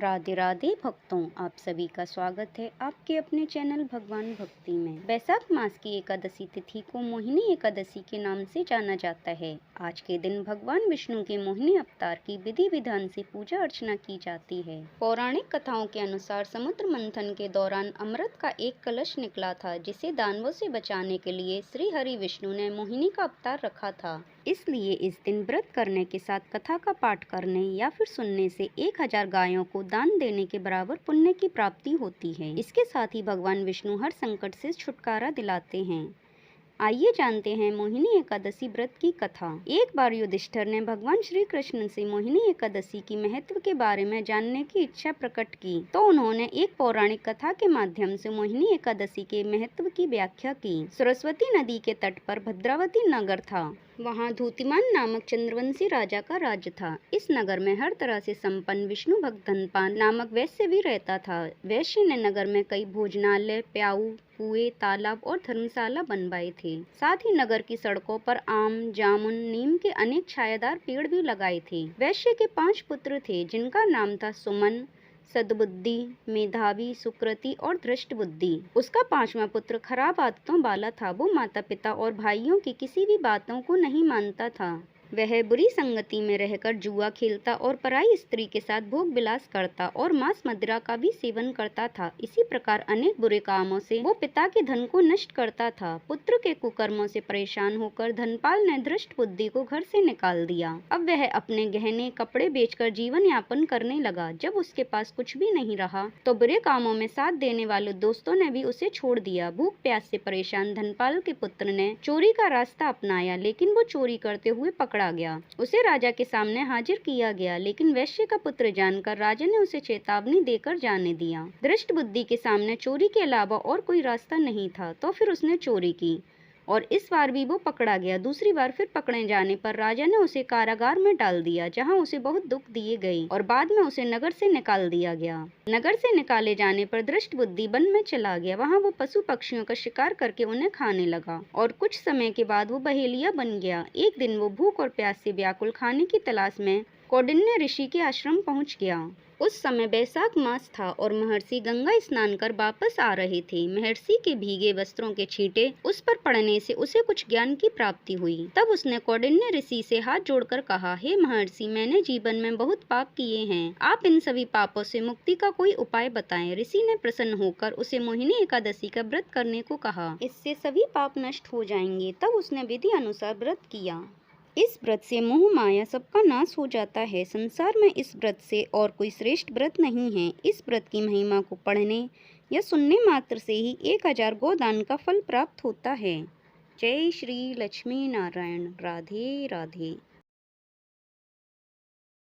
राधे राधे भक्तों, आप सभी का स्वागत है आपके अपने चैनल भगवान भक्ति में। वैशाख मास की एकादशी तिथि को मोहिनी एकादशी के नाम से जाना जाता है। आज के दिन भगवान विष्णु के मोहिनी अवतार की विधि विधान से पूजा अर्चना की जाती है। पौराणिक कथाओं के अनुसार समुद्र मंथन के दौरान अमृत का एक कलश निकला था, जिसे दानवों से बचाने के लिए श्री हरि विष्णु ने मोहिनी का अवतार रखा था। इसलिए इस दिन व्रत करने के साथ कथा का पाठ करने या फिर सुनने से 1000 गायों को दान देने के बराबर पुण्य की प्राप्ति होती है। इसके साथ ही भगवान विष्णु हर संकट से छुटकारा दिलाते हैं। आइए जानते हैं मोहिनी एकादशी व्रत की कथा। एक बार युधिष्ठिर ने भगवान श्री कृष्ण से मोहिनी एकादशी की महत्व के बारे में जानने की इच्छा प्रकट की, तो उन्होंने एक पौराणिक कथा के माध्यम से मोहिनी एकादशी के महत्व की व्याख्या की। सरस्वती नदी के तट पर भद्रावती नगर था। वहाँ धूतिमान नामक चंद्रवंशी राजा का राज्य था। इस नगर में हर तरह से संपन्न विष्णु भक्त धनपाल नामक वैश्य भी रहता था। वैश्य ने नगर में कई भोजनालय, प्याऊ, कुएं, तालाब और धर्मशाला बनवाए थे। साथ ही नगर की सड़कों पर आम, जामुन, नीम के अनेक छायादार पेड़ भी लगाए थे। वैश्य के 5 पुत्र थे, जिनका नाम था सुमन, सद्बुद्धि, मेधावी, सुकृति और धृष्ट बुद्धि। उसका 5वां पुत्र खराब आदतों वाला था। वो माता पिता और भाइयों की किसी भी बातों को नहीं मानता था। वह बुरी संगति में रहकर जुआ खेलता और पराई स्त्री के साथ भोग विलास करता और मांस मदिरा का भी सेवन करता था। इसी प्रकार अनेक बुरे कामों से वो पिता के धन को नष्ट करता था। पुत्र के कुकर्मों से परेशान होकर धनपाल ने धृष्ट बुद्धि को घर से निकाल दिया। अब वह अपने गहने कपड़े बेचकर जीवन यापन करने लगा। जब उसके पास कुछ भी नहीं रहा तो बुरे कामों में साथ देने वाले दोस्तों ने भी उसे छोड़ दिया। भूख प्यास से परेशान धनपाल के पुत्र ने चोरी का रास्ता अपनाया, लेकिन वो चोरी करते हुए पकड़ा गया। उसे राजा के सामने हाजिर किया गया, लेकिन वैश्य का पुत्र जानकर राजा ने उसे चेतावनी देकर जाने दिया। धृष्ट बुद्धि के सामने चोरी के अलावा और कोई रास्ता नहीं था, तो फिर उसने चोरी की और इस बार भी वो पकड़ा गया। दूसरी बार फिर पकड़े जाने पर राजा ने उसे कारागार में डाल दिया, जहां उसे बहुत दुख दिए गए और बाद में उसे नगर से निकाल दिया गया। नगर से निकाले जाने पर धृष्ट बुद्धि वन में चला गया। वहां वो पशु पक्षियों का शिकार करके उन्हें खाने लगा और कुछ समय के बाद वो बहेलिया बन गया। एक दिन वो भूख और प्यास से व्याकुल खाने की तलाश में कौंडिन्य ऋषि के आश्रम पहुंच गया। उस समय वैशाख मास था और महर्षि गंगा स्नान कर वापस आ रहे थे। महर्षि के भीगे वस्त्रों के छींटे उस पर पड़ने से उसे कुछ ज्ञान की प्राप्ति हुई। तब उसने कौंडिन्य ऋषि से हाथ जोड़कर कहा, हे महर्षि, मैंने जीवन में बहुत पाप किए हैं। आप इन सभी पापों से मुक्ति का कोई उपाय बताएं। ऋषि ने प्रसन्न होकर उसे मोहिनी एकादशी का व्रत करने को कहा। इससे सभी पाप नष्ट हो जाएंगे। तब उसने विधि अनुसार व्रत किया। इस व्रत से मोह माया सबका नाश हो जाता है। संसार में इस व्रत से और कोई श्रेष्ठ व्रत नहीं है। इस व्रत की महिमा को पढ़ने या सुनने मात्र से ही 1000 गोदान का फल प्राप्त होता है। जय श्री लक्ष्मी नारायण। राधे राधे।